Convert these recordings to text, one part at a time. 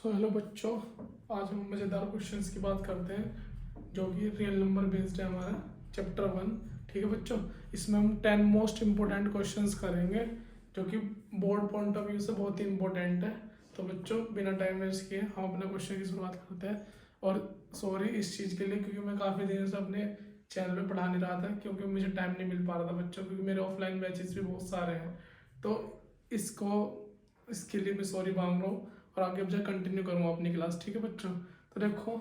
Hello बच्चों, आज हम मज़ेदार क्वेश्चंस की बात करते हैं जो कि रियल नंबर बेस्ड है हमारा चैप्टर 1। ठीक है बच्चों, इसमें हम 10 मोस्ट इम्पोर्टेंट क्वेश्चंस करेंगे जो कि बोर्ड पॉइंट ऑफ व्यू से बहुत ही इम्पोर्टेंट है। तो बच्चों बिना टाइम वेस्ट किए हम अपने क्वेश्चन की शुरुआत करते हैं। और सॉरी इस चीज़ के लिए क्योंकि मैं काफ़ी दिनों से अपने चैनल पे पढ़ा नहीं रहा था क्योंकि मुझे टाइम नहीं मिल पा रहा था बच्चों, क्योंकि मेरे ऑफलाइन बैचेस भी बहुत सारे हैं। तो इसके लिए मैं सॉरी मांग रहा हूँ और आगे मुझे कंटिन्यू करूँगा अपनी क्लास। ठीक है बच्चों, तो देखो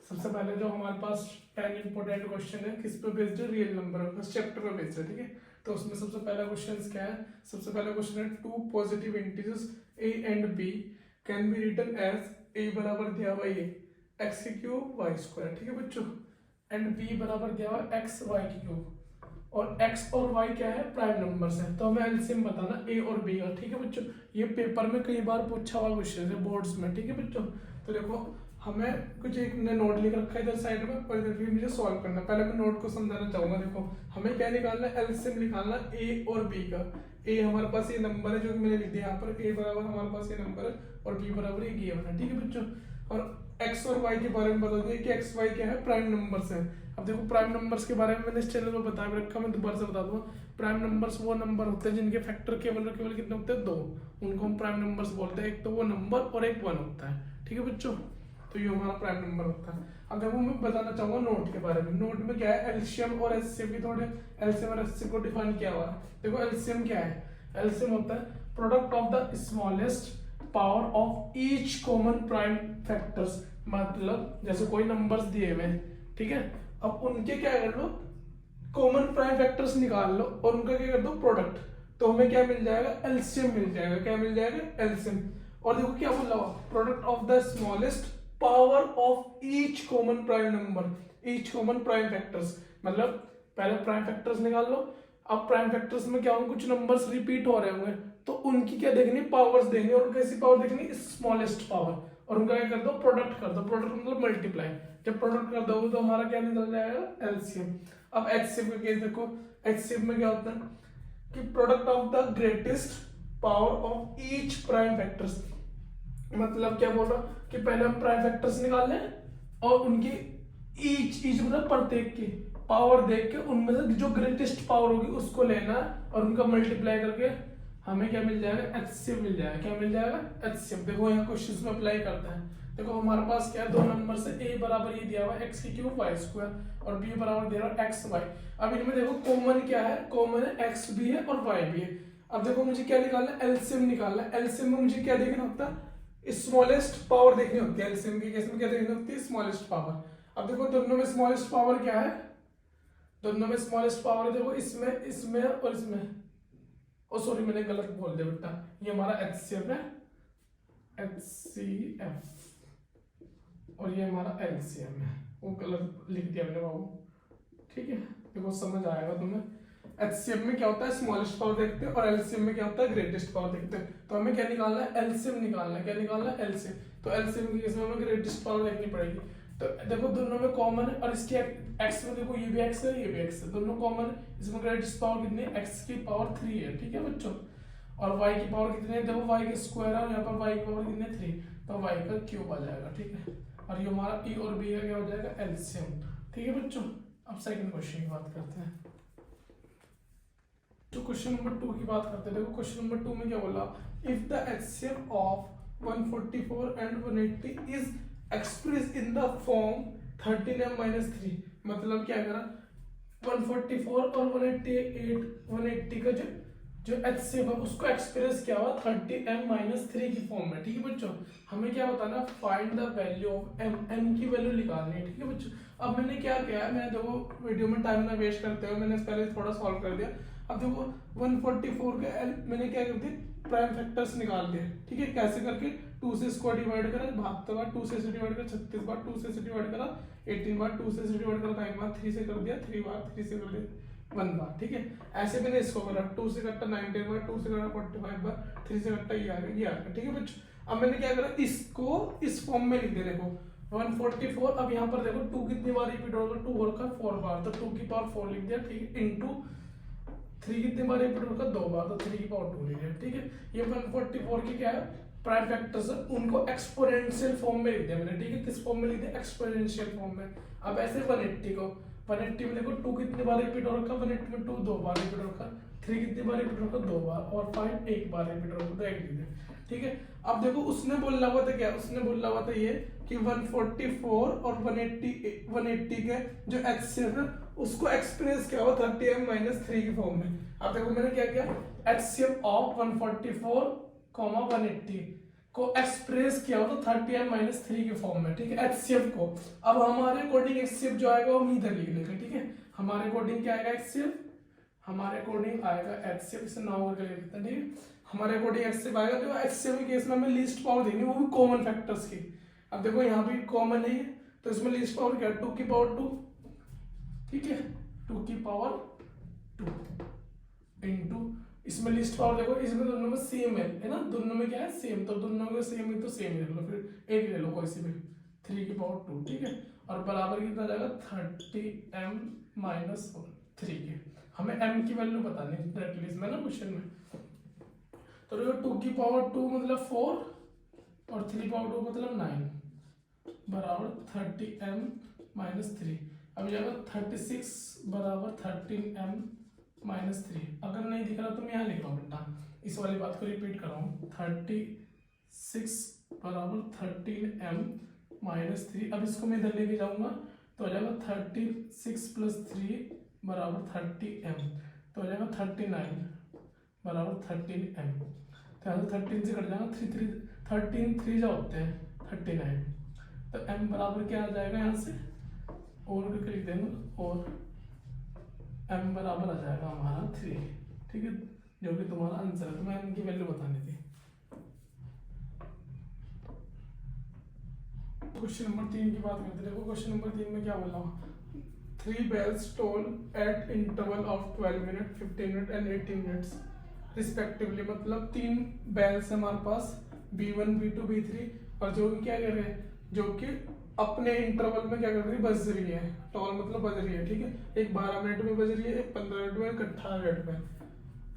सबसे पहले जो हमारे पास 10 इंपॉर्टेंट क्वेश्चन है किस पे बेस्ड है, रियल नंबर बस चैप्टर पे बेस्ड है। ठीक है, तो उसमें सबसे पहला क्वेश्चन क्या है, सबसे पहला क्वेश्चन है two positive integers a and b can be written as a बराबर दिया हुआ ये एक्स की क्यूब वाई स्क्वायर। ठीक है बच्चों, एंड b बराबर दिया हुआ एक्स वाई की क्यूब, और x और y क्या है, प्राइम नंबर्स है। तो हमें एलसीएम बताना a और b का। ठीक है बच्चों, ये पेपर में कई बार पूछा हुआ क्वेश्चन है बोर्ड्स में। ठीक है बच्चों, तो देखो हमें कुछ एक ने नोट लिख रखा है इधर साइड में और इधर भी मुझे सॉल्व करना है। पहले मैं नोट को समझाना चाहूंगा। देखो हमें क्या निकालना है, एलसीएम निकालना a और b का। a हमारे पास ये नंबर है जो कि मैंने लिख दिया यहाँ पर, a बराबर हमारे पास ये नंबर है और b बराबर ये गिवन है। ठीक है बच्चों, और x और y के बारे में बता दिया कि x y क्या है, प्राइम नंबर्स है। अब देखो प्राइम नंबर्स के बारे में मैंने इस चैनल में बता भी रखा, मैं दोबारा से बता दूंगा। प्राइम नंबर्स वो नंबर होते हैं जिनके फैक्टर केवल कितने होते हैं, दो। उनको हम प्राइम नंबर्स बोलते हैं। एक तो वो नंबर और एक वन होता है। ठीक है बच्चों, तो ये हमारा प्राइम नंबर होता है। अब देखो मैं बताना चाहूंगा नोट के बारे में। नोट में क्या है, एलसीएम और एचसीएफ की थोड़े एलसीएम और एचसीएफ को डिफाइन किया हुआ है। देखो एलसीएम क्या है, एलसीएम होता है product of the smallest power of each common prime factors. मतलब जैसे कोई नंबर्स दिए हुए हैं, ठीक है, अब उनके क्या कर लो, कॉमन प्राइम फैक्टर्स निकाल लो और उनका क्या कर दो प्रोडक्ट, तो हमें क्या मिल जाएगा, एलसीएम मिल जाएगा। क्या मिल जाएगा, एलसीएम। और देखो क्या बोला हुआ, product of the smallest power of each common prime number, each common prime factors. मतलब पहले प्राइम फैक्टर्स निकाल लो। अब प्राइम फैक्टर्स में क्या होंगे, कुछ नंबर्स रिपीट हो रहे होंगे, तो उनकी क्या देखनी, पावर्स देखनी, और कैसी पावर देखनी, स्मॉलेस्ट पावर, और उनका क्या कर दो, प्रोडक्ट कर दो। प्रोडक्ट मतलब मल्टीप्लाई। जब प्रोडक्ट कर दोगे तो हमारा क्या निकल जाएगा, एलसीएम। अब एचसीएफ का केस देखो, एचसीएफ में क्या होता है कि product of the greatest power of each prime factors. मतलब क्या बोल रहा कि पहले हम प्राइम फैक्टर्स निकाल लें और उनकी ईच मतलब प्रत्येक की पावर देख के उनमें से जो ग्रेटेस्ट पावर होगी उसको लेना और उनका मल्टीप्लाई करके हमें क्या मिल जाएगा, एचसीएफ मिल जाएगा। क्या मिल जाएगा, एचसीएफ। देखो यहाँ क्वेश्चन में अप्लाई करते हैं। देखो हमारे पास क्या है, दो नंबर से a बराबर ये दिया हुआ है एक्स की क्यूब वाई स्क्वायर और b बराबर दिया हुआ है एक्स वाई। अब इनमें देखो कॉमन क्या है, कॉमन है एक्स भी है और वाई भी है। अब देखो मुझे क्या निकालना है, एलसीएम निकालना है। एलसीएम में मुझे क्या देखना होता है, स्मॉलेस्ट पावर देखनी होती है। एलसीएम के केस में क्या देखनी होती है, स्मॉलेस्ट पावर। अब देखो दोनों में स्मॉलेस्ट पावर क्या है, दोनों में स्मॉलेस्ट पावर है। देखो इसमें इसमें और इसमें, ओ सॉरी मैंने गलत बोल दिया बेटा, ये हमारा एचसीएफ है, एचसीएफ, और ये हमारा एलसीएम है। वो गलत लिख दिया मैंने बाबू। ठीक है, देखो समझ आएगा तुम्हें। एचसीएम में क्या होता है, स्मॉलेस्ट पावर देखते हैं, और एलसीएम में क्या होता है, ग्रेटेस्ट पावर देखते हैं। तो हमें क्या निकालना है, एलसीएम निकालना है। क्या निकालना है, एलसीएम। तो एलसीएम के केस में हमें ग्रेटेस्ट पावर देखनी पड़ेगी। तो देखो दोनों में कॉमन है, और इसके एक्स में देखो ये भी एक्स है, ये भी एक्स है, दोनों कॉमन है। इसमें ग्रेटेस्ट पावर कितनी है, एक्स की पावर 3 है। ठीक है बच्चों, और y की पावर कितनी है, देखो y का स्क्वायर है और यहाँ पर y की पावर कितनी है, 3, तो y का क्यूब आ जाएगा। ठीक है, और ये हमारा e और b का क्या हो जाएगा, एलसीएम। ठीक है बच्चों, अब सेकंड क्वेश्चन की बात करते हैं। तो क्वेश्चन नंबर 2 की बात करते हैं। देखो क्वेश्चन नंबर 2 में क्या बोला, if the HCF of 144 and 180 is express in the form 13m-3। मतलब क्या करा, 144 और 180 का जो एचसीएफ है उसको एक्सप्रेस किया हुआ 30m-3 की फॉर्म में। ठीक है बच्चों, हमें क्या बताना, find the value of m की वैल्यू निकालनी है। ठीक है बच्चों, अब मैंने क्या किया है, मैंने देखो वीडियो में टाइम ना वेस्ट करते हुए मैंने पहले थोड़ा सॉल्व कर दिया। अब देखो 144 का मैंने क्या कर दिया, प्राइम फैक्टर्स निकाल दिए। ठीक है, कैसे करके, 2 से इसको डिवाइड करा 72 बार, 2 से इसे डिवाइड करा 36 बार, 2 से इसे डिवाइड करा 18 बार, 2 से इसे डिवाइड करा 9 बार, 3 से कर दिया 3 बार, 3 से कर दिया 1 बार। ठीक है, ऐसे मैंने इसको करा, 2 से कट्टा 19 बार, 2 से करा 45 बार, 3 से कट्टा ये आ गया। ठीक है बच्चों, अब मैंने क्या करा, इसको इस फॉर्म में लिख दिया। देखो 144, अब यहाँ पर देखो 2 कितनी बार रिपीट होगा, 2 होगा 4 बार, तो 2 की पावर 4 लिख दिया। ठीक है, इंटू 3 कितनी बार रिपीट होगा, 2 बार, तो 3 की पावर 2 लिख दिया। ठीक है, ये 144 की क्या है, प्राइम फैक्टर्स है उनको एक्सपोनेंशियल फॉर्म में लिख दिया मैंने, ठीक है, किस फॉर्म में लिख दिया, एक्सपोनेंशियल फॉर्म में। अब ऐसे 180 को 180 में देखो 2 कितनी बार रिपीट हो रखा, 180 में 2 2 बार रिपीट हो रखा, 3 कितनी बार रिपीट हो रखा, 2 बार, और 5 एक बार रिपीट हो रखा, तो एक लिख दिया, ठीक है। अब देखो उसने बोला हुआ था क्या, उसने बोला हुआ था ये कि 144 और 180 के जो एचसीएफ है उसको एक्सप्रेस किया हुआ 30m-3 की फॉर्म में। अब देखो मैंने क्या किया, एचसीएफ ऑफ 144, 180 को एक्सप्रेस किया हुआ था 30m-3 की फॉर्म में, ठीक है, एचसीएफ को। अब हमारे अकॉर्डिंग एचसीएफ जो आएगा वो हम इधर लिख लेंगे, ठीक है। हमारे अकॉर्डिंग क्या आएगा एचसीएफ, हमारे अकॉर्डिंग आएगा एचसीएफ, इसे नाम करके लिख देते हैं, ठीक है। हमारे अकॉर्डिंग एचसीएफ आएगा, तो एचसीएफ के केस में हमें लीस्ट पावर देनी, वो भी कॉमन फैक्टर्स की। अब देखो यहाँ भी कॉमन है, तो इसमें लीस्ट पावर क्या है, 2 की पावर 2, ठीक है, 2 की पावर 2 इंटू, इसमें लिस्ट पावर देखो, इसमें दोनों में सेम है ना, दोनों में क्या है सेम, तो दोनों में सेम है तो सेम ही ले लो, फिर एक ले लो कोई सी भी, 3 की पावर 2, ठीक है, और बराबर कितना जाएगा 30m-3 के। हमें m की वैल्यू बतानी है डायरेक्टली इसमें ना क्वेश्चन में, तो देखो 2 की पावर 2 मतलब 4 और 3 पावर 2 मतलब 9 बराबर 30m-3। अब जाएगा 36 बराबर 13m-3। अगर नहीं दिख रहा तो मैं यहाँ लिख रहा हूँ बेटा, इस वाली बात को रिपीट कर रहा हूँ, 36 बराबर 13m-3। अब इसको मैं इधर लेके जाऊंगा तो हो जाएगा 36 + 3 बराबर 30m, तो हो जाएगा 39 बराबर 13m। तो यहाँ से 13 से कट जाएगा, 13 3 जा होते हैं 39, तो m बराबर क्या आ जाएगा यहाँ से, और करके लिख देंगे, और m बराबर आ जाएगा हमारा 3, ठीक है, जो कि तुम्हारा आंसर है। तो मैं m की वैल्यू बतानी थी। क्वेश्चन नंबर 3 की बात करते हैं। देखो क्वेश्चन नंबर 3 में क्या बोला, 3 bells toll at interval of 12 minutes, 15 minutes and 18 minutes respectively, मतलब 3 बेल्स है हमारे पास, B1 B2 B3, और जो कि क्या कर रहे हैं, जो कि अपने इंटरवल में क्या कर रही है, बज रही है, टॉल मतलब बज रही है, ठीक है, एक 12 मिनट में बज रही है, एक 15 मिनट में, एक 18 मिनट में,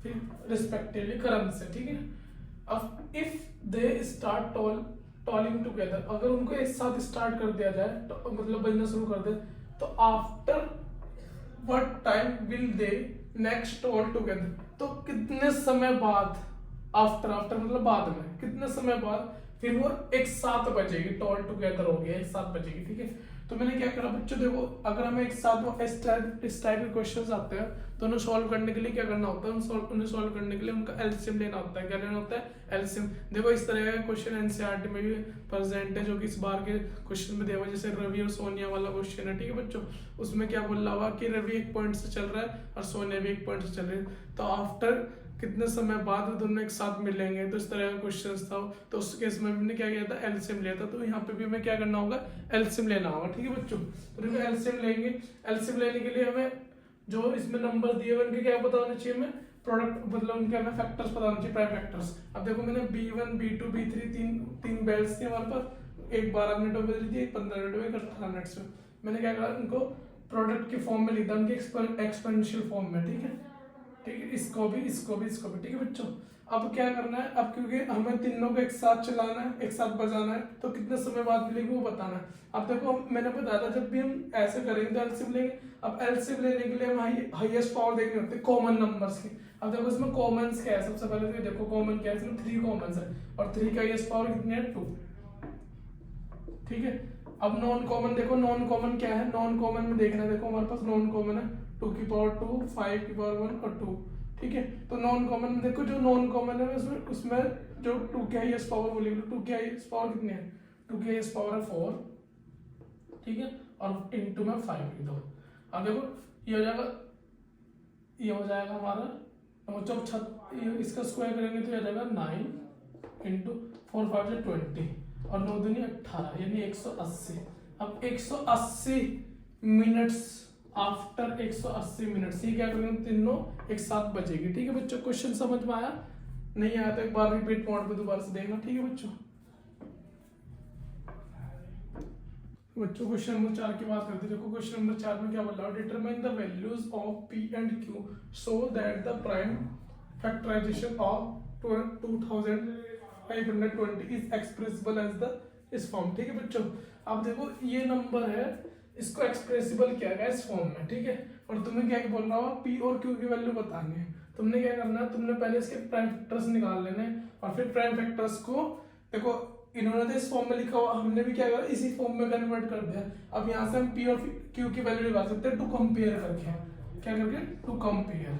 फिर रिस्पेक्टिवली क्रम से, ठीक है। अब if they start tolling together, अगर उनको एक साथ स्टार्ट कर दिया जाए तो मतलब बजना शुरू कर दे, तो after what time will they next toll together, तो कितने समय बाद, आफ्टर मतलब बाद में, कितने समय बाद फिर वो एक साथ बजेगी, टॉल टुगेदर हो गया, एक साथ बजेगी, ठीक है। तो मैंने क्या करा बच्चों, देखो अगर हमें एक साथ इस टाइप के क्वेश्चंस आते हैं तो उन्हें सॉल्व करने के लिए क्या करना होता है, उन्हें सॉल्व करने के लिए उनका एलसीएम लेना होता है। क्या लेना होता है, एलसीएम। देखो इस तरह का क्वेश्चन एनसीईआरटी में भी प्रेजेंट है, जो कि इस बार के क्वेश्चन में दिया हुआ, जैसे रवि और सोनिया वाला क्वेश्चन है, ठीक है बच्चों। उसमें क्या बोला हुआ कि रवि 1 पॉइंट से चल रहा है और सोनिया भी 1 पॉइंट से चल रही है, तो आफ्टर कितने समय बाद दोनों एक साथ मिलेंगे, तो इस तरह का क्वेश्चन था। तो उस केस में हमने क्या किया था, एलसीएम लिया था। तो यहाँ पे भी हमें क्या करना होगा, एलसीएम लेना होगा, ठीक है बच्चों। तो देखो एलसीएम लेंगे, एलसीएम लेने के लिए हमें जो इसमें नंबर दिए हुए उनके क्या पता होना चाहिए, हमें प्रोडक्ट मतलब उनके हमें फैक्टर्स पता होना चाहिए, प्राइम फैक्टर्स। अब देखो मैंने B1 B2 B3 तीन बेल्स थी हमारे पास, एक 12 मिनट में बज रही थी, एक 15 मिनट में, एक 18 मिनट में। मैंने क्या करा, उनको प्रोडक्ट की फॉर्म में लिख दिया, उनके एक्सपोनेंशियल फॉर्म में, ठीक है, ठीक है, इसको भी, ठीक है बच्चों। अब क्या करना है, अब क्योंकि हमें तीनों को एक साथ चलाना है, एक साथ बजाना है, तो कितने समय बाद मिलेगी वो बताना है। अब देखो मैंने बताया था जब भी हम ऐसे करेंगे तो एलसीएम लेंगे। अब एलसीएम लेने के लिए हम हाईएस्ट पावर देखनी होती है कॉमन नंबर्स की। अब देखो इसमें कॉमन्स क्या है, सबसे पहले तो देखो कॉमन क्या है, इसमें 3 कॉमन्स है, और 3 का हाईएस्ट पावर कितनी है, 2, ठीक है। अब नॉन कॉमन देखो, नॉन कॉमन क्या है, नॉन कॉमन में देखना, देखो हमारे पास नॉन कॉमन है 2 की पावर 2, 5 की पावर 1 और 2, ठीक है। तो नॉन कॉमन में देखो, जो नॉन कॉमन है उसमें जो 2 की हाईएस्ट पावर बोलेंगे, 2 की हाईएस्ट पावर कितनी है, 2 की हाईएस्ट पावर है 4, ठीक है, और इनटू में 5 लिख दो। अब देखो ये हो जाएगा हमारा, जब इसका स्क्वायर करेंगे तो ये आ जाएगा 9 इंटू 4 5 से 20 और 9 दूनी 18 यानी 180। अब 180 मिनट्स, आफ्टर 180 मिनट्स ये क्या करेंगे, तीनों एक साथ बजेगी, ठीक है बच्चों। क्वेश्चन समझ में आया, नहीं आया तो एक बार रिपीट मोड पे दोबारा से देखना, ठीक है बच्चों। बच्चों क्वेश्चन नंबर 4 की बात करते हैं। देखो क्वेश्चन नंबर 4 में क्या बोल रहा है, determine the values of P and Q so that the prime factorisation of 2000 520 is expressible as the इस फॉर्म। ठीक है बच्चों, अब देखो ये नंबर है, इसको एक्सप्रेसिबल किया गया इस फॉर्म में। ठीक है, और तुम्हें क्या बोल रहा हो, पी और क्यू की वैल्यू बतानी है। तुमने क्या करना है, तुमने पहले इसके प्राइम फैक्टर्स निकाल लेने और फिर प्राइम फैक्टर्स को देखो, इन्होंने तो इस फॉर्म में लिखा हुआ, हमने भी क्या करा इसी फॉर्म में कन्वर्ट कर दिया। अब यहाँ से हम पी और क्यू की वैल्यू निकाल सकते हैं टू कंपेयर करके, क्या करके, टू कंपेयर।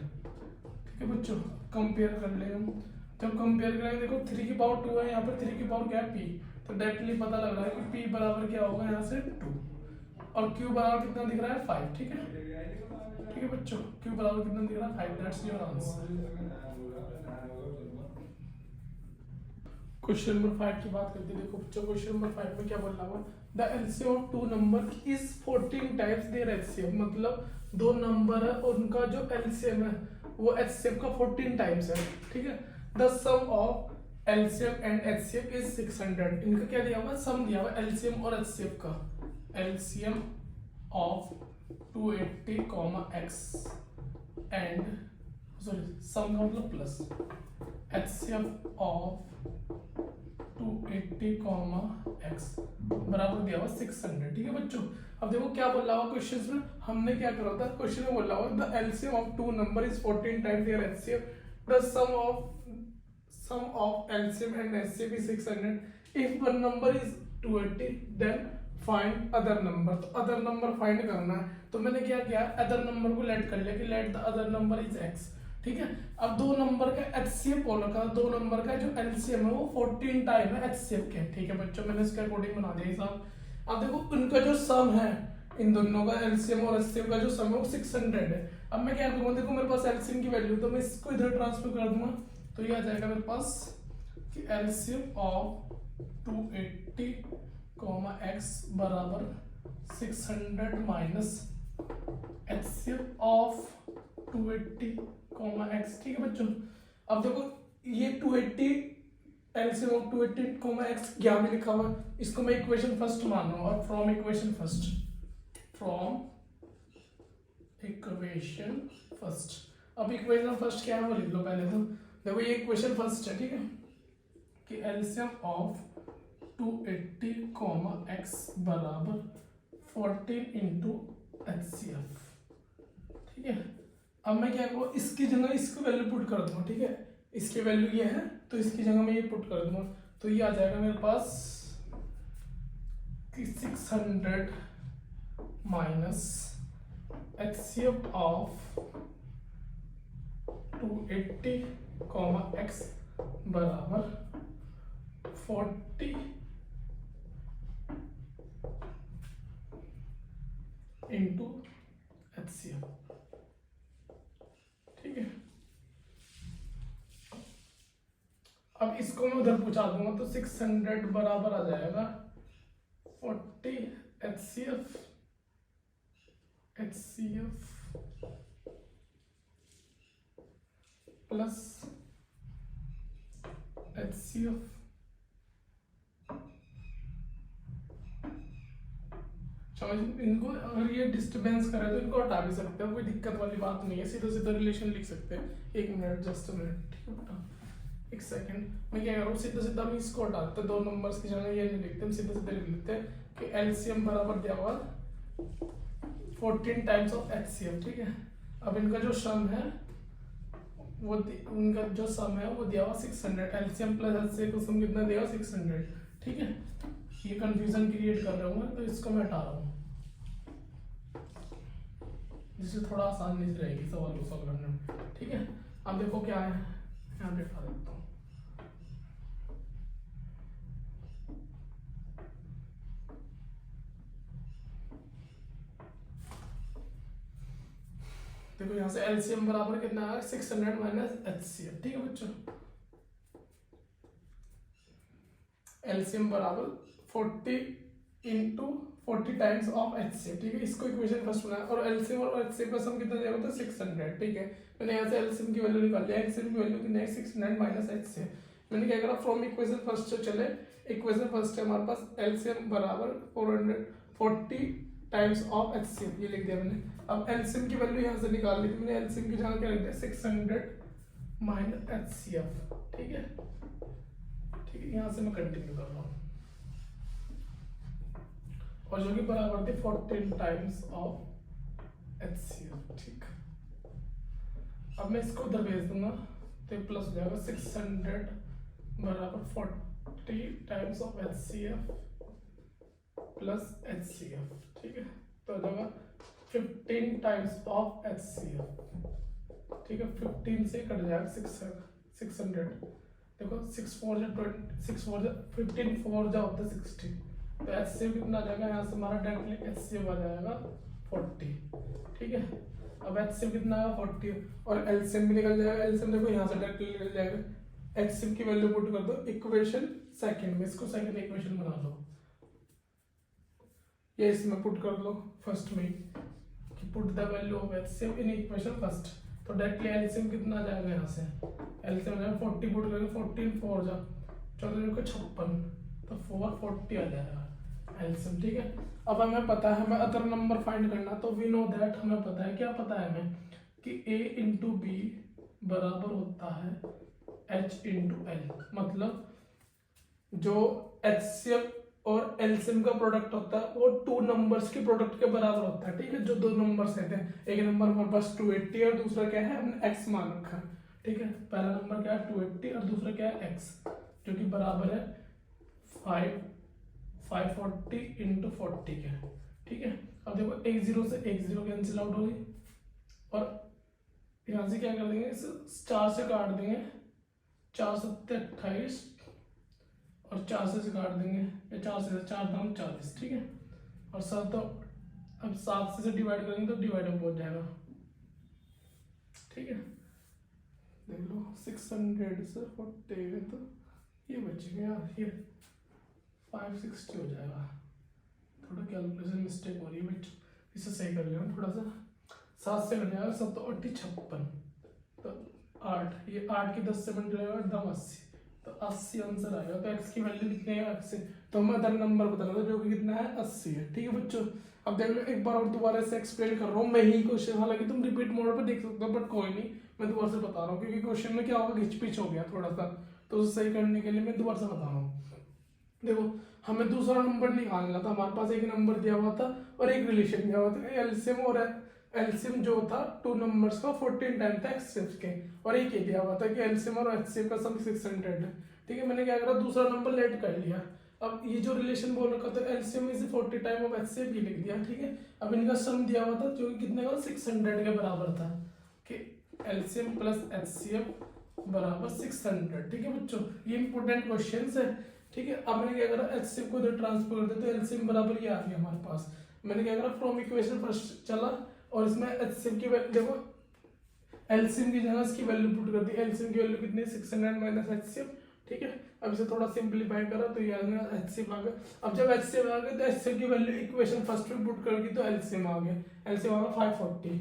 ठीक है बच्चों, कंपेयर कर ले हम। जब कंपेयर करेंगे देखो 3 की पावर 2 है, यहाँ पर 3 की पावर क्या है, पी, तो डायरेक्टली पता लग रहा है कि पी बराबर क्या होगा यहाँ से 2 और क्यू बराबर कितना दिख रहा है 5। ठीक है, ठीक है बच्चों, क्यू बराबर कितना दिख रहा है 5। That's your answer. Question number 5 की बात करते हैं। देखो बच्चों, क्वेश्चन नंबर 5 में क्या बोल रहा हूँ, the LCM of two number is 14 times their HCF. मतलब दो नंबर है और उनका जो एलसीएम है वो एचसीएफ का 14 टाइम्स है। ठीक है, the sum of LCM and HCF is 600। इनका क्या दिया हुआ, सम दिया हुआ एलसीएम और एचसीएफ का। LCM of 280 x and sorry sum का मतलब प्लस एचसीएफ ऑफ 280 x बराबर दिया हुआ 600। ठीक है बच्चों, अब देखो क्या बोल रहा हुआ क्वेश्चन में, हमने क्या करा था, क्वेश्चन में बोल रहा हुआ the LCM of two number is 14 times their HCF, the sum of LCM and HCF is 600। If one number is 280 then find other number. तो अदर नंबर फाइंड करना है, तो मैंने क्या किया, अदर नंबर को लेट कर लिया कि let the other number is x। ठीक है, अब दो नंबर का एचसीएफ बोल रखा, दो नंबर का जो एलसीएम है वो 14 टाइम है एचसीएफ के। ठीक है बच्चों, मैंने इसके अकॉर्डिंग बना दिया हिसाब। अब देखो उनका जो सम है, इन दोनों का एलसीएम और एचसीएफ का जो सम है वो 600 है। अब मैं क्या करूंगा, देखो मेरे पास एलसीएम की वैल्यू, तो मैं इसको इधर ट्रांसफर कर दूंगा, तो ये आ जाएगा मेरे पास कि एलसीएम ऑफ 280 x बराबर 600 माइनस एचसीएफ ऑफ 280 x। ठीक है बच्चों, अब देखो ये 280 एलसीएम ऑफ 280 x क्या में लिखा हुआ, इसको मैं इक्वेशन फर्स्ट मान रहा हूँ, और फ्रॉम इक्वेशन फर्स्ट। अब इक्वेशन फर्स्ट क्या है वो लिख लो पहले। तो देखो ये इक्वेशन फर्स्ट है। ठीक है, कि एलसीएम ऑफ 280 x बराबर 14 इंटू एचसीएफ। ठीक है, अब मैं क्या करूँ, इसकी जगह इसको वैल्यू पुट कर दूंगा। ठीक है, इसकी वैल्यू ये है तो इसकी जगह मैं ये पुट कर दूंगा, तो ये आ जाएगा मेरे पास कि 600 माइनस एचसीएफ ऑफ 280 x बराबर 40 इंटू एचसीएफ। ठीक है, अब इसको मैं उधर पहुंचा दूंगा, तो 600 बराबर आ जाएगा 40 एचसीएफ प्लस एचसीएफ इनको अगर ये डिस्टर्बेंस करे तो इनको हटा भी सकते हैं, कोई दिक्कत वाली बात नहीं है, सीधा सीधा रिलेशन लिख सकते हैं। एक मिनट, जस्ट अ मिनट, ठीक है बेटा, एक सेकंड। मैं क्या कर रहा हूँ, सीधा सीधा हम इसको हटा देते, दो नंबर्स की जगह ये नहीं लिखते, हम सीधा सीधा लिख लेते हैं कि एलसीएम बराबर दिया हुआ 14 टाइम्स ऑफ एचसीएफ। ठीक है, अब इनका जो सम है वो उनका जो सम है वो दिया हुआ 600, एलसीएम प्लस एचसीएफ का सम कितना देगा 600। ठीक है, ये कंफ्यूजन क्रिएट कर रहे होंगे, तो इसको मैं हटा रहा हूँ, जिससे थोड़ा आसानी से रहेगी सवाल को सॉल्व करने में। ठीक है, अब देखो क्या है, यहाँ पे हटा देता हूँ। देखो यहाँ से एलसीएम बराबर कितना है 600 माइनस एचसीएफ। ठीक है बच्चों, एलसीएम बराबर 40 इंटू 40 टाइम्स ऑफ एचसीएफ। ठीक है, इसको इक्वेशन फर्स्ट बनाया, और एलसीएम और एचसीएफ का सम कितना जाएगा, तो 600। ठीक है, मैंने यहाँ से एलसीएम की वैल्यू निकाल लिया, एचसीएफ की वैल्यू कितना है 600 माइनस एचसीएफ। मैंने क्या करा, फ्रॉम इक्वेशन फर्स्ट से चले, इक्वेशन फर्स्ट है हमारे पास एलसीएम बराबर 440 टाइम्स ऑफ एचसीएफ, ये लिख दिया मैंने। अब एलसीएम की वैल्यू यहाँ से निकाल ली, मैंने एलसीएम की जगह क्या लिख दिया 600 माइनस एचसीएफ। ठीक है, ठीक है, यहाँ से मैं कंटिन्यू कर रहा हूँ, और जो कि बराबर थी 14 टाइम्स ऑफ HCl। ठीक, अब मैं इसको उधर भेज दूंगा तो प्लस हो जाएगा 600 बराबर 40 times of HCl plus HCl। ठीक है, तो हो जाएगा 15 टाइम्स ऑफ HCl। ठीक है, 15 से कट जाएगा 600। देखो 6 4 जा 20, 6 4 जा 15, 4 जा होता है 60, तो HCl कितना आ जाएगा, यहाँ से हमारा डायरेक्टली HCl आ जाएगा 40। ठीक है, अब HCl कितना आएगा 40, और LCM भी निकल जाएगा। LCM देखो यहाँ से डायरेक्टली निकल जाएगा। HCl की वैल्यू पुट कर दो इक्वेशन सेकंड में, इसको सेकंड इक्वेशन बना लो, ये इसमें पुट कर लो फर्स्ट में कि put the value of HCl in equation first, तो डायरेक्टली LCM कितना आ जाएगा, यहाँ से LCM आ जाएगा 40 पुट करेंगे, 14 4 जा 14 को 56, तो 440 आ जाएगा LCM। ठीक है, अब हमें पता है हमें अदर नंबर फाइंड करना, तो वी नो दैट, हमें पता है, क्या पता है हमें कि A इंटू बी बराबर होता है H इंटू एल, मतलब जो HCl और LCM का प्रोडक्ट होता है वो 2 नंबर्स के प्रोडक्ट के बराबर होता है। ठीक है, जो 2 नंबर्स रहते हैं, एक नंबर हमारे पास 280 और दूसरा क्या है, हमने x मान रखा है। ठीक है, पहला नंबर क्या है 280 और दूसरा क्या है x, जो कि बराबर है 540 इंटू 40 के। ठीक है, अब देखो एक 0 से एक 0 कैंसिल आउट होगी, और यहाँ से क्या कर देंगे, इसे 4 से काट देंगे, 4 7 28, और 4 से काट देंगे, या 4 से 4 दाम 40। ठीक है, और 7 तो अब 7 से डिवाइड करेंगे तो डिवाइड में पहुंच जाएगा। ठीक है, देख लो 600 से 40 तो ये बचेगा यार, ये 560 हो जाएगा। थोड़ा कैलकुलेशन मिस्टेक हो रही है बट इसे सही कर लेना थोड़ा सा। 7 से कट जाएगा 7 तो 56, तो 8, ये 8 की 10 से मल्टीप्लाई एकदम 80, तो 80 आंसर आएगा। तो x की वैल्यू कितनी है, x से तो हमें अदर नंबर बता रहा था जो कि कितना है 80 है। ठीक है बच्चों, अब देख लो एक बार और दोबारा से एक्सप्लेन कर रहा हूँ मैं ही क्वेश्चन, हालांकि तुम रिपीट मोड पे देख सकते हो बट कोई नहीं, मैं दोबारा से बता रहा हूँ क्योंकि क्वेश्चन में क्या होगा, घिच पिच हो गया थोड़ा सा, तो उसे सही करने के लिए मैं दोबारा से बता रहा हूँ। देखो हमें दूसरा नंबर निकालना था, हमारे पास एक नंबर दिया हुआ था और एक रिलेशन दिया हुआ था, एलसीएम और एलसीएम जो था 2 नंबर्स का 14 टाइम था एक्सेप्ट के, और एक ये दिया हुआ था कि एलसीएम और एचसीएफ का सम 600 है। ठीक है, मैंने क्या करा, दूसरा नंबर लेट कर लिया। अब ये जो रिलेशन बोल रखा था LCM is 40 time of HCF, ये लिख दिया। ठीक है, अब इनका सम दिया हुआ था जो कि कितने का 600 के बराबर था, कि एलसीएम प्लस एचसीएफ बराबर 600। ठीक है बच्चों, ये इंपॉर्टेंट क्वेश्चंस है। ठीक है, अब मैंने क्या करा, एचसीएफ को इधर ट्रांसफर कर दिया तो एलसीएम बराबर ये आ गया हमारे पास। मैंने क्या करा, फ्रॉम इक्वेशन फर्स्ट चला और इसमें एचसीएफ की वैल्यू देखो, एलसीएम की जगह इसकी वैल्यू पुट कर दी। एलसीएम की वैल्यू कितनी है 600 माइनस एचसीएफ। ठीक है, अब इसे थोड़ा सिंपलीफाई करा तो ये आ गया एचसीएफ आ गया। अब जब एचसीएफ आ गया तो एचसीएफ की वैल्यू इक्वेशन फर्स्ट में पुट कर दी तो एलसीएम आ गया, एलसीएम आ गया 540।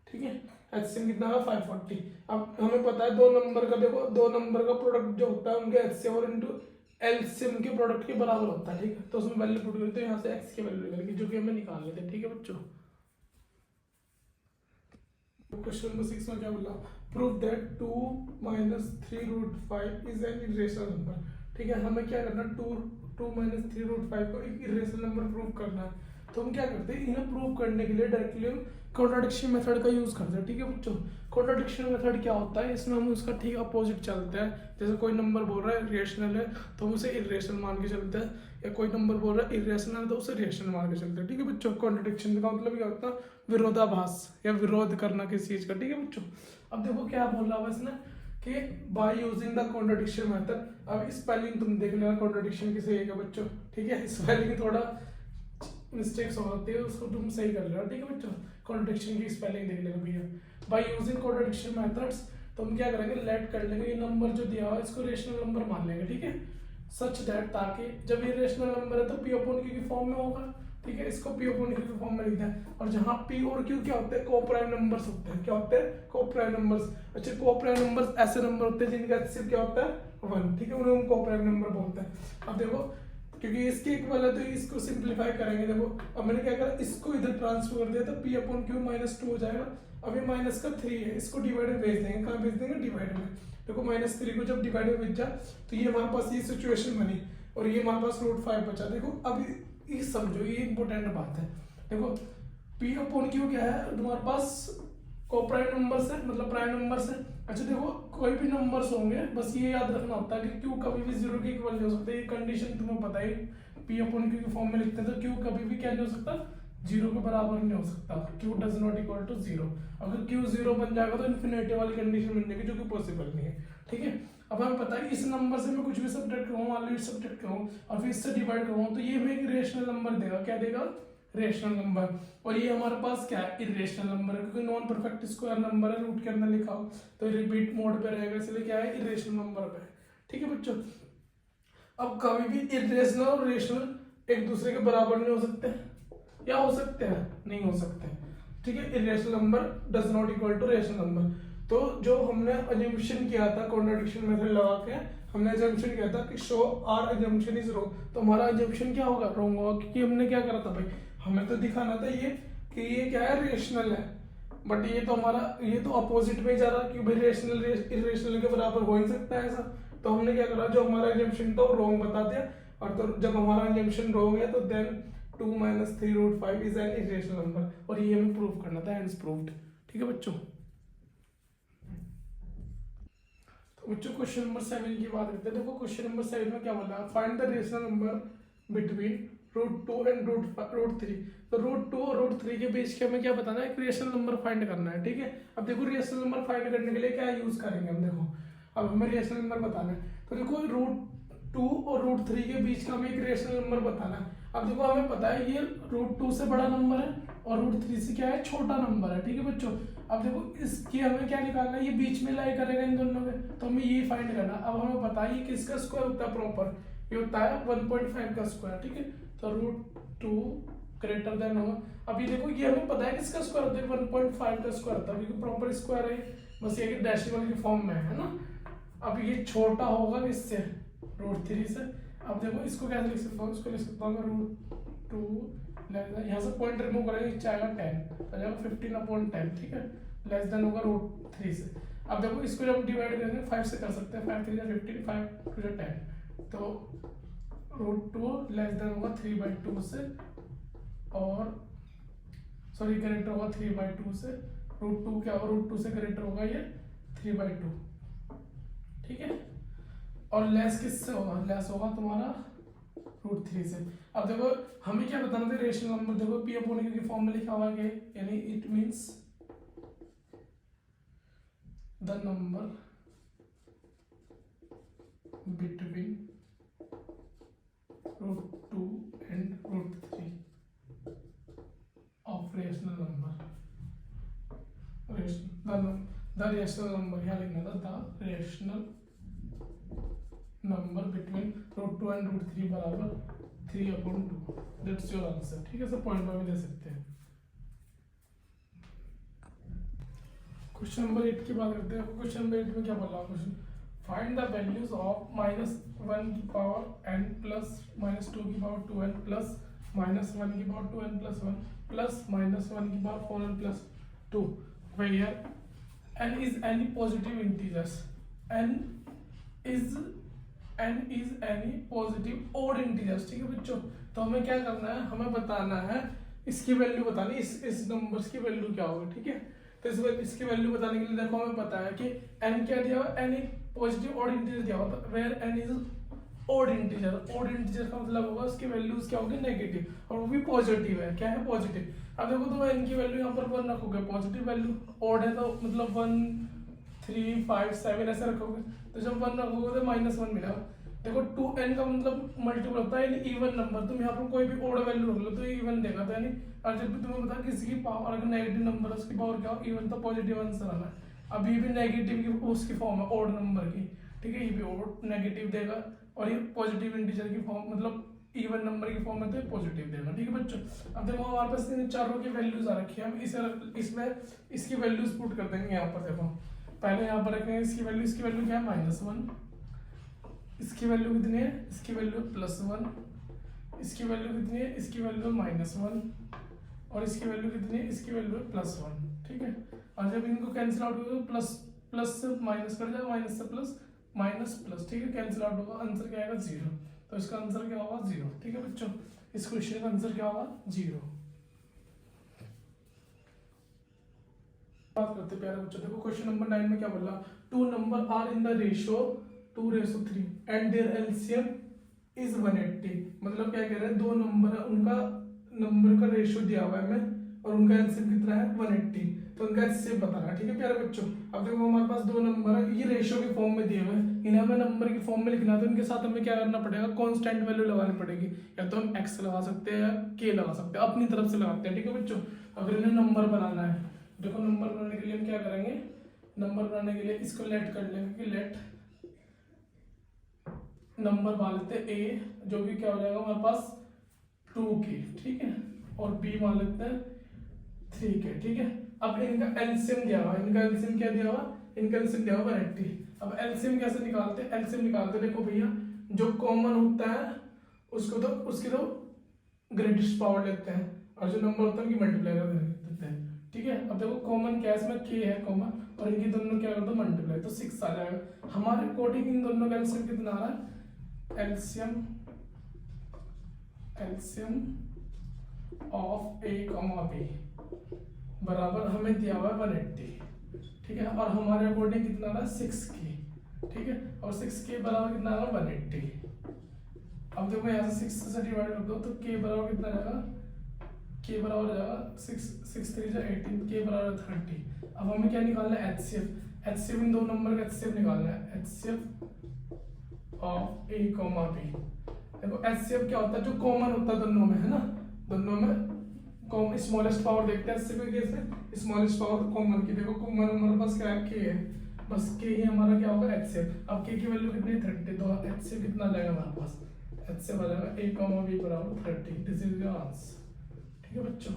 ठीक है, एचसीएम कितना है 540। अब हमें पता है 2 नंबर का, देखो 2 नंबर का प्रोडक्ट जो होता है उनके एचसीएम और इनटू एलसीएम के प्रोडक्ट के बराबर होता है। ठीक है, तो उसमें वैल्यू पुट करें तो यहाँ से एक्स की वैल्यू निकलेगी जो कि हमें निकालने थे। ठीक है बच्चों, क्वेश्चन नंबर 6 में क्या बोला, prove that 2 minus 3 root 5 is an irrational number. ठीक है, हमें क्या करना, 2 माइनस 3 रूट 5 को एक इरेशनल नंबर प्रूव करना है। तो हम क्या करते हैं, इन्हें प्रूव करने के लिए डायरेक्टली हम कॉन्ट्राडिक्शन मेथड का यूज करते हैं। ठीक है बच्चों, कॉन्ट्राडिक्शन मेथड क्या होता है, इसमें हम उसका ठीक अपोजिट चलते हैं। जैसे कोई नंबर बोल रहा है रेशनल है तो हम उसे इरेशनल मान के चलते हैं, या कोई नंबर बोल रहा है इरेशनल है तो उसे रेशनल मान के चलते हैं। ठीक है बच्चों, कॉन्ट्राडिक्शन का मतलब क्या होता है, विरोधाभास या विरोध करना किसी चीज का। ठीक है बच्चों, अब देखो क्या बोल रहा है इसने कि by using the contradiction method. अब स्पेलिंग तुम देख लेना कॉन्ट्राडिक्शन किसे है बच्चों। ठीक है, स्पेलिंग थोड़ा मिस्टेक्स हो जाती है, उसको तुम सही कर लेना। ठीक है बच्चों, कॉन्ट्राडिक्शन की स्पेलिंग देख लेना भैया। बाय यूजिंग कॉन्ट्राडिक्शन मेथड्स तो हम क्या करेंगे, लेट कर लेंगे, ये नंबर जो दिया हुआ है इसको रेशनल नंबर मान लेंगे। ठीक है, सच दैट, ताकि जब ये रेशनल नंबर है तो पी अपॉन क्यू की फॉर्म में होगा। ठीक है, इसको पी अपॉन क्यू की फॉर्म में लिखते हैं, और जहां पी और क्यू क्या होते हैं, कोप्राइम नंबर्स होते हैं। क्या होते हैं, कोप्राइम नंबर्स। अच्छा, कोप्राइम नंबर्स ऐसे नंबर होते हैं जिनका एचसीएफ क्या होता है 1। ठीक है, उन्हें हम कोप्राइम नंबर बोलते हैं। अब देखो क्योंकि इसके इक्वल है तो इसको सिंप्लीफाई करेंगे। देखो अब मैंने क्या करा, इसको इधर ट्रांसफर कर दिया तो पी अपॉन क्यू -2 हो जाएगा। अब ये -3 है, इसको डिवाइड में भेज देंगे। कहाँ भेज देंगे? डिवाइड में। देखो -3 को जब डिवाइड में भेजा तो ये हमारे पास ये सिचुएशन बनी और ये हमारे पास √5 बचा। देखो अब ये समझो, ये इंपॉर्टेंट बात है। देखो पी अपॉन क्यू क्या है तुम्हारे पास? कोप्राइम नंबर्स है, मतलब प्राइम नंबर्स है। अच्छा देखो कोई भी नंबर्स होंगे, बस ये याद रखना होता है कि क्यू कभी भी 0 के इक्वल नहीं हो सकता। ये कंडीशन तुम्हें पता ही, पी अपॉन क्यू के फॉर्म में लिखते हैं तो क्यू कभी भी क्या नहीं हो सकता? 0 के बराबर नहीं हो सकता। Q does not equal to 0। अगर क्यू 0 बन जाएगा तो इन्फिनिटी वाली कंडीशन बन जाएगी, जो कि पॉसिबल नहीं है। ठीक है, अब हमें पता है इस नंबर से मैं कुछ भी सब्ट्रैक्ट करूँ, मान लो सब्ट्रैक्ट करूँ और फिर इससे डिवाइड करूँ तो ये हमें एक रेशनल नंबर देगा। क्या देगा? Rational number. और ये हमारे पास क्या है? इरेशनल नंबर है, क्योंकि नॉन परफेक्ट स्क्वायर नंबर है, रूट के अंदर लिखा हो तो रिपीट मोड पे रहेगा, इसलिए क्या है? इरेशनल नंबर पे। ठीक है बच्चों, अब कभी भी इरेशनल और रेशनल एक दूसरे के बराबर नहीं हो सकते, या हो सकते हैं? नहीं हो सकते। ठीक है, irrational number does not equal to rational number. तो जो हमने अजम्पशन किया था कॉन्ट्रडिक्शन मेथड लगा के, हमने अजम्पशन किया था कि so our assumption is wrong, तो हमारा अजम्पशन क्या होगा? रॉन्ग होगा, क्योंकि हमने क्या करा था भाई, हमें तो दिखाना था ये कि ये क्या है? रेशनल है। बट ये तो हमारा ये तो अपोजिट में जा रहा, कि भाई रेशनल इरेशनल के बराबर हो ही सकता है ऐसा। तो हमने क्या करा, जो हमारा अजम्पशन था वो रॉन्ग बता दिया। और तो जब हमारा अजम्पशन रॉन्ग है तो then 2 - 3 √5 is an irrational number, और ये हमें प्रूव करना था, हेंस प्रूव्ड। ठीक है बच्चों, तो बच्चों क्वेश्चन नंबर 7 की बात करते हैं। देखो क्वेश्चन नंबर 7 में क्या बोला? Find the rational number between √2 and √3। तो √2 और √3 के बीच के हमें क्या बताना है? एक रेशनल नंबर फाइंड करना है। ठीक है, अब देखो रेशनल नंबर फाइंड करने के लिए क्या यूज करेंगे हम? देखो अब हमें रेशनल नंबर बताना है, तो देखो √2 और √3 के बीच का हमें एक रेशनल नंबर बताना है। अब देखो हमें पता है ये √2 से बड़ा नंबर है और √3 से क्या है? छोटा नंबर है। ठीक है बच्चों, अब देखो इसकी हमें क्या निकालना है? ये बीच में लाई करेगा इन दोनों में, तो हमें ये फाइंड करना है। अब हमें पता है ये किसका स्क्वायर होता है? प्रॉपर ये होता है 1.5 का स्क्वायर। ठीक है, तो √2 ग्रेटर देन होगा। अभी देखो ये हमें पता है किसका स्क्वायर होता है? 1.5 का स्क्वायर होता है, क्योंकि प्रॉपर स्क्वायर है, बस ये डेसिमल की फॉर्म में है ना। अब ये छोटा होगा किससे? √3 से। अब देखो इसको कैसे लिख सकता हूँ? इसको लिख सकता हूँ √2 यहाँ से पॉइंट रिमूव करेंगे, नीचे आएगा 10, तो जाएगा 15/10। ठीक है, लेस देन होगा √3 से। अब देखो इसको जब डिवाइड करेंगे 5 से कर सकते हैं, 5 3 15, 5 2 10, तो √2 लेस देन होगा 3/2 से, और सॉरी ग्रेटर होगा 3/2 से। √2 क्या होगा? √2 से ग्रेटर होगा ये 3/2। ठीक है, और लेस किससे होगा? लेस होगा तुम्हारा √3 से। अब देखो हमें क्या बताना था? Rational number. देखो पी अपॉन क्यू की फॉर्म में लिखा हुआ है, यानी it means the number between √2 and √3 of rational number. The rational number यहाँ लिखना था, the rational number between √2 and √3 बराबर 3/2। That's your answer. ठीक है सर, पॉइंट पर भी दे सकते हैं। क्वेश्चन नंबर 8 की बात करते हैं। क्वेश्चन नंबर 8 में क्या बोला? Question find the values of -1 की पावर n प्लस -2 की पावर 2n प्लस -1 की पावर 2n प्लस 1 प्लस -1 की power 4n plus 2 where n is any positive integers, n is any positive odd integers। ठीक है बच्चों, तो हमें क्या करना है? हमें बताना है इसकी वैल्यू बतानी, इस नंबर्स की वैल्यू क्या होगी। ठीक है, तो इसकी वैल्यू बताने के लिए देखो हमें पता है कि n क्या दिया हुआ? n एक पॉजिटिव ऑड इंटीजर दिया हुआ, where n is odd integer. Odd integer का मतलब होगा उसकी वैल्यूज क्या होगी? नेगेटिव, और वो भी पॉजिटिव है। क्या है? पॉजिटिव। अब देखो तुम n की वैल्यू यहाँ पर 1 रखोगे, पॉजिटिव वैल्यू, ऑड है तो मतलब 1 3 5 7 ऐसे रखोगे, तो जब 1 रखोगे तो -1 मिलेगा। देखो 2n का मतलब मल्टीपल होता है, यानी इवन नंबर। तुम यहाँ पर कोई भी ऑड वैल्यू रख लो तो इवन देगा, तो यानी और जब भी तुम्हें पता किसी की पावर अगर नेगेटिव नंबर है उसकी पावर क्या हो? इवन, तो पॉजिटिव आंसर आना है। अब ये भी नेगेटिव की उसकी फॉर्म है, ऑड नंबर की। ठीक है, ये भी ऑड नेगेटिव देगा, और ये पॉजिटिव इंटीजर की फॉर्म मतलब इवन नंबर की फॉर्म है तो ये पॉजिटिव देगा। ठीक है बच्चों, अब देखो हमारे पास इन चारों की वैल्यूज आ रखी है, हम इसमें इसकी वैल्यूज पुट कर देंगे। यहाँ पर देखो पहले यहाँ पर रखेंगे इसकी वैल्यू क्या है? -1। इसकी वैल्यू कितनी है? इसकी वैल्यू +1, इसकी वैल्यू कितनी है, इसकी वैल्यू है -1 और इसकी वैल्यू कितनी है, इसकी वैल्यू है +1, ठीक है। और जब इनको कैंसिल आउट होगा प्लस प्लस से माइनस कर जाएगा, माइनस से प्लस, माइनस प्लस, ठीक है, कैंसिल आउट होगा, आंसर क्या आएगा 0। तो इसका आंसर क्या होगा 0, ठीक है बच्चों, इस क्वेश्चन का आंसर क्या होगा 0। बात करते प्यारे बच्चों, देखो क्वेश्चन नंबर 9 में क्या बोला, 2 number are in the ratio 2:3 and their LCM is 180। मतलब क्या कह रहे हैं, 2 नंबर है, उनका नंबर का रेशियो दिया हुआ है हमें और उनका एलसीएम कितना है 180, तो उनका एलसीएम बताना है, ठीक है प्यारे बच्चों। अब देखो हमारे पास 2 नंबर है, ये रेशियो के फॉर्म में दिए हुए हैं, इन्हें हमें नंबर की फॉर्म में लिखना है, तो इनके साथ हमें क्या करना पड़ेगा, कांस्टेंट वैल्यू लगानी पड़ेगी, या तो हम x लगा सकते हैं या k लगा सकते हैं, अपनी तरफ से लगाते हैं, ठीक है बच्चों। अगर इन्हें नंबर बनाना है, देखो नंबर बनाने के लिए हम क्या करेंगे, नंबर बनाने के लिए इसको लेट कर लेंगे कि लेट नंबर मान लेते हैं a, जो कि क्या हो जाएगा हमारे पास 2k, ठीक है, और b मान लेते हैं 3k, ठीक है। अब इनका एलसीएम दिया हुआ, इनका एलसीएम क्या दिया हुआ, इनका एलसीएम दिया हुआ 180। अब एलसीएम कैसे निकालते हैं, एलसीएम निकालते हैं, देखो भैया जो कॉमन होता है उसको तो उसकी तो ग्रेटेस्ट पावर लेते हैं, और जो नंबर होता है उनकी मल्टीप्लाई कर देते हैं, ठीक है। अब देखो कॉमन क्या है, इसमें k है कॉमन, और इनकी दोनों क्या कर दो मल्टीप्लाई, तो 6 आ जाएगा। हमारे अकॉर्डिंग इन दोनों का एलसीएम कितना आ रहा है, एलसीएम ऑफ a, b बराबर हमें दिया हुआ है 180, ठीक है, और हमारे अकॉर्डिंग कितना आ रहा है 6k, ठीक है, और 6k बराबर कितना आ रहा है 180। अब देखो यहाँ से 6 से डिवाइड कर दो तो k बराबर कितना जाएगा, k बराबर हो जाएगा 6 3 जा 18, k बराबर 30। अब हमें क्या निकालना है, एचसीएफ इन दो नंबर का एचसीएफ निकालना है, एचसीएफ ऑफ a, b। देखो एचसीएफ क्या होता है, जो कॉमन होता है दोनों में, है ना, दोनों में कॉमन स्मॉलेस्ट पावर देखते हैं, एचसीएफ केस में स्मॉलेस्ट पावर कॉमन की, देखो कॉमन हमारे पास क्या है, k है, बस k ही हमारा क्या होगा एचसीएफ। अब k की वैल्यू कितनी है 30, तो एचसीएफ कितना आ जाएगा हमारे पास, एचसीएफ आ जाएगा a, b बराबर 30। दिस इज योर आंसर, ठीक है बच्चों।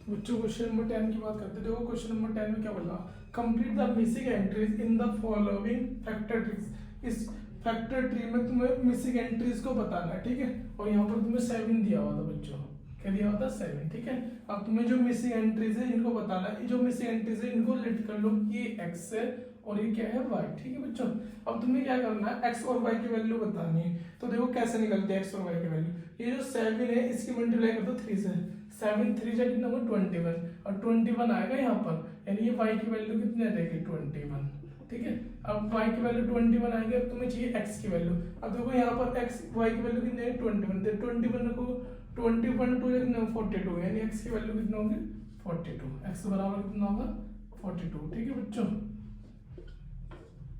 बच्चों क्वेश्चन नंबर 10 की बात करते हैं, देखो क्वेश्चन नंबर 10 में क्या बोला, complete the missing entries in the following factor trees. इस फैक्टर ट्री में तुम्हें मिसिंग एंट्रीज को बताना है, ठीक है, और यहाँ पर तुम्हें 7 दिया हुआ था बच्चों, क्या दिया हुआ था 7, ठीक है। अब तुम्हें जो मिसिंग एंट्रीज है इनको बताना है, जो मिसिंग एंट्रीज है इनको लिस्ट कर लो, ये x है और ये क्या है y, ठीक है बच्चों। अब तुम्हें क्या करना है, x और y की वैल्यू बतानी है, तो देखो कैसे निकलती है x और y की वैल्यू, ये जो 7 है इसकी मल्टीप्लाई कर दो 3 से, 7 3 जा कितना होगा 21, और 21 आएगा यहाँ पर, यानी ये y की वैल्यू कितनी आ जाएगी 21, ठीक है। अब y की वैल्यू 21 आएगी, अब तुम्हें चाहिए x की वैल्यू। अब देखो यहाँ पर x y की वैल्यू कितनी है 21, 21 को 21 2 कितना 42, यानी x की वैल्यू कितना होगी 42, x बराबर कितना होगा 42, ठीक है बच्चों,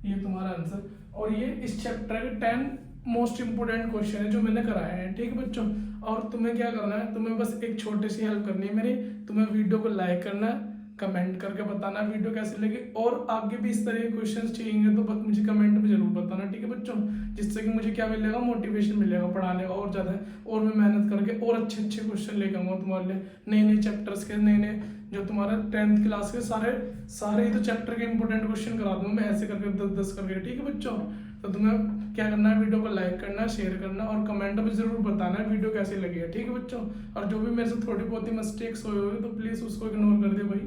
ये तुम्हारा आंसर। और ये इस चैप्टर के 10 मोस्ट इंपोर्टेंट क्वेश्चन है जो मैंने कराए हैं, ठीक है बच्चों। और तुम्हें क्या करना है, तुम्हें बस एक छोटी सी हेल्प करनी है मेरी, तुम्हें वीडियो को लाइक करना है, कमेंट करके बताना वीडियो कैसी लगी, और आगे भी इस तरह के क्वेश्चंस चाहिए तो मुझे कमेंट में जरूर बताना, ठीक है बच्चों, जिससे कि मुझे क्या मिलेगा, मोटिवेशन मिलेगा पढ़ाने का और ज़्यादा, और मैं मेहनत करके और अच्छे अच्छे क्वेश्चन लेके आऊँगा तुम्हारे लिए, नए नए चैप्टर्स के, नए नए जो तुम्हारा 10th क्लास के सारे ही तो चैप्टर के इंपॉर्टेंट क्वेश्चन करा दूंगा मैं, ऐसे करके 10-10 करके, ठीक है बच्चों। तो तुम्हें क्या करना है, वीडियो को लाइक करना है, शेयर करना, और कमेंट में जरूर बताना है वीडियो कैसी लगी है, ठीक है बच्चों। और जो भी मेरे से थोड़ी बहुत ही मिस्टेक्स हुई होगी तो प्लीज़ उसको इग्नोर कर दे भाई,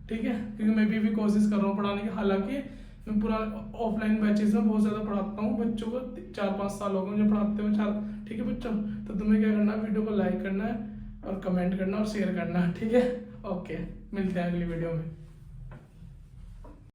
ठीक है, क्योंकि मैं भी कोशिश कर रहा हूँ पढ़ाने की, हालांकि मैं पूरा ऑफलाइन बैचेस में बहुत ज़्यादा पढ़ाता हूँ बच्चों को, 4-5 साल हो गए मुझे पढ़ाते हुए, ठीक है बच्चों। तो तुम्हें क्या करना है, वीडियो को लाइक करना है और कमेंट करना और शेयर करना है, ठीक है, ओके, मिलते हैं अगली वीडियो में।